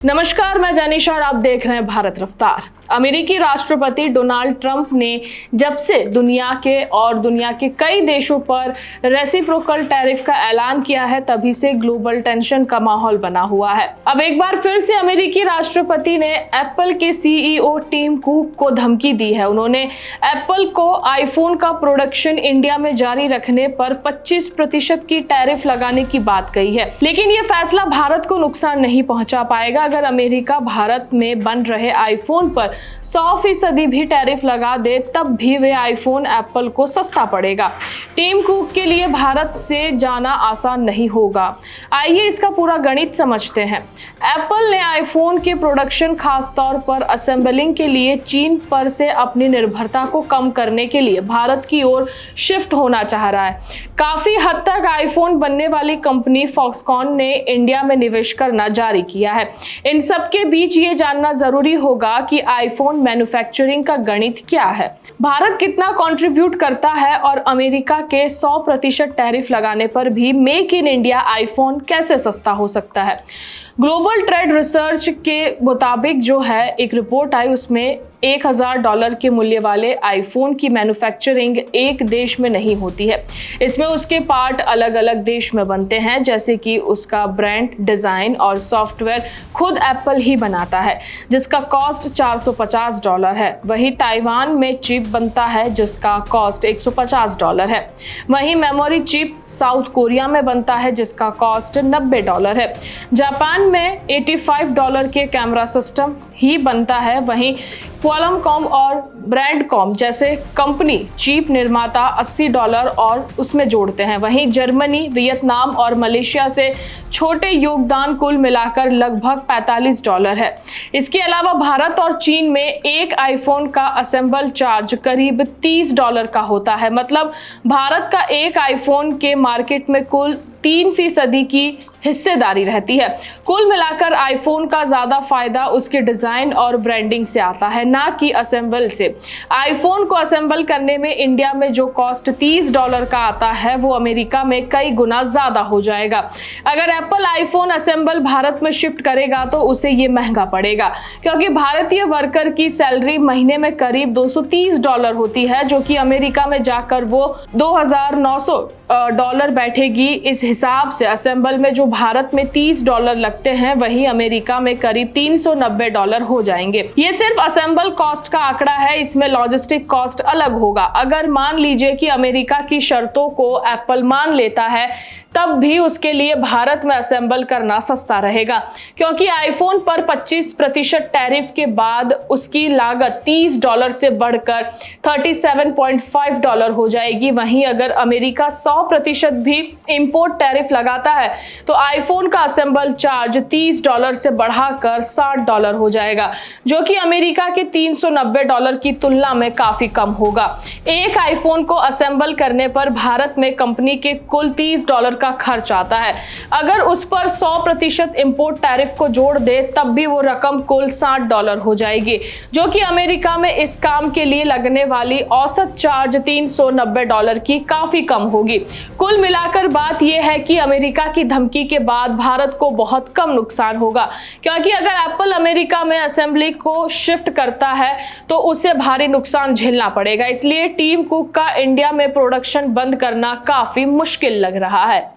नमस्कार, मैं जानिशा और आप देख रहे हैं भारत रफ्तार। अमेरिकी राष्ट्रपति डोनाल्ड ट्रंप ने जब से दुनिया के कई देशों पर रेसिप्रोकल टैरिफ का ऐलान किया है, तभी से ग्लोबल टेंशन का माहौल बना हुआ है। अब एक बार फिर से अमेरिकी राष्ट्रपति ने एप्पल के सीईओ टिम कुक को धमकी दी है। उन्होंने एप्पल को आईफोन का प्रोडक्शन इंडिया में जारी रखने पर 25% की टैरिफ लगाने की बात कही है, लेकिन यह फैसला भारत को नुकसान नहीं पहुंचा पाएगा। अगर अमेरिका भारत में बन रहे आईफोन पर 100% भी टैरिफ लगा दे, तब भी वे आईफोन एप्पल को सस्ता पड़ेगा। टिम कुक के लिए भारत से जाना आसान नहीं होगा। आइए इसका पूरा गणित समझते हैं। एप्पल ने आईफोन के प्रोडक्शन, खास तौर पर असेंबलिंग के लिए चीन पर से अपनी निर्भरता को कम करने के लिए भारत की ओर शिफ्ट होना चाह रहा है। काफी हद तक आईफोन बनने वाली कंपनी फॉक्सकॉन ने इंडिया में निवेश करना जारी किया है। इन सब के बीच ये जानना जरूरी होगा कि आईफोन मैन्युफैक्चरिंग का गणित क्या है, भारत कितना कंट्रीब्यूट करता है और अमेरिका के 100% टैरिफ लगाने पर भी मेक इन इंडिया आईफोन कैसे सस्ता हो सकता है। ग्लोबल ट्रेड रिसर्च के मुताबिक जो है एक रिपोर्ट आई, उसमें $1000 के मूल्य वाले आईफोन की मैन्युफैक्चरिंग एक देश में नहीं होती है। इसमें उसके पार्ट अलग अलग देश में बनते हैं, जैसे कि उसका ब्रांड, डिजाइन और सॉफ्टवेयर खुद एप्पल ही बनाता है, जिसका कॉस्ट $450 है। वही ताइवान में चिप बनता है, जिसका कॉस्ट $150 है। वहीं मेमोरी चिप साउथ कोरिया में बनता है, जिसका कॉस्ट $90 है। जापान में $85 के कैमरा सिस्टम ही बनता है। वहीं क्वालकॉम और ब्रैंडकॉम जैसे कंपनी चिप निर्माता $80 और उसमें जोड़ते हैं। वहीं जर्मनी, वियतनाम और मलेशिया से छोटे योगदान कुल मिलाकर लगभग $45 है। इसके अलावा भारत और चीन में एक आईफोन का असेंबल चार्ज करीब $30 का होता है। मतलब भारत का एक आईफोन के मार्केट में कुल 3% की हिस्सेदारी रहती है। कुल मिलाकर आईफोन का ज्यादा फायदा उसके डिजाइन और ब्रांडिंग से आता है, ना कि असेंबल से। आईफोन को असेंबल करने में इंडिया में जो कॉस्ट $30 का आता है, वो अमेरिका में कई गुना ज्यादा हो जाएगा। अगर एप्पल आईफोन असेंबल भारत में शिफ्ट करेगा तो उसे ये महंगा पड़ेगा, क्योंकि भारतीय वर्कर की सैलरी महीने में करीब $230 होती है, जो कि अमेरिका में जाकर वो $2900 बैठेगी। इस हिसाब से असेंबल में जो भारत में $30 लगते हैं, वही अमेरिका में करीब $390 हो जाएंगे। ये सिर्फ असेंबल कॉस्ट का आंकड़ा है, इसमें लॉजिस्टिक कॉस्ट अलग होगा। अगर मान लीजिए कि अमेरिका की शर्तों को एप्पल मान लेता है, तब भी उसके लिए भारत में असेंबल करना सस्ता रहेगा, क्योंकि आईफोन पर 25% टैरिफ के बाद उसकी लागत $30 से बढ़कर $37.5 हो जाएगी। वहीं अगर अमेरिका 100% भी इंपोर्ट टैरिफ लगाता है, तो आईफोन का असेंबल चार्ज $30 से बढ़ाकर $60 हो जाएगा, जो कि अमेरिका के $390 की तुलना में काफी कम होगा। एक आईफोन को असेंबल करने पर भारत में कंपनी के कुल $30 का खर्च आता है। अगर उस पर 100% इंपोर्ट टैरिफ को जोड़ दे, तब भी वो रकम कुल $60 हो जाएगी, जो कि अमेरिका में इस काम के लिए लगने वाली औसत चार्ज $390 की काफी कम होगी। कुल मिलाकर बात यह है कि अमेरिका की धमकी के बाद भारत को बहुत कम नुकसान होगा, क्योंकि अगर एप्पल अमेरिका में असेंबली को शिफ्ट करता है तो उसे भारी नुकसान झेलना पड़ेगा। इसलिए टिम कुक का इंडिया में प्रोडक्शन बंद करना काफी मुश्किल लग रहा है।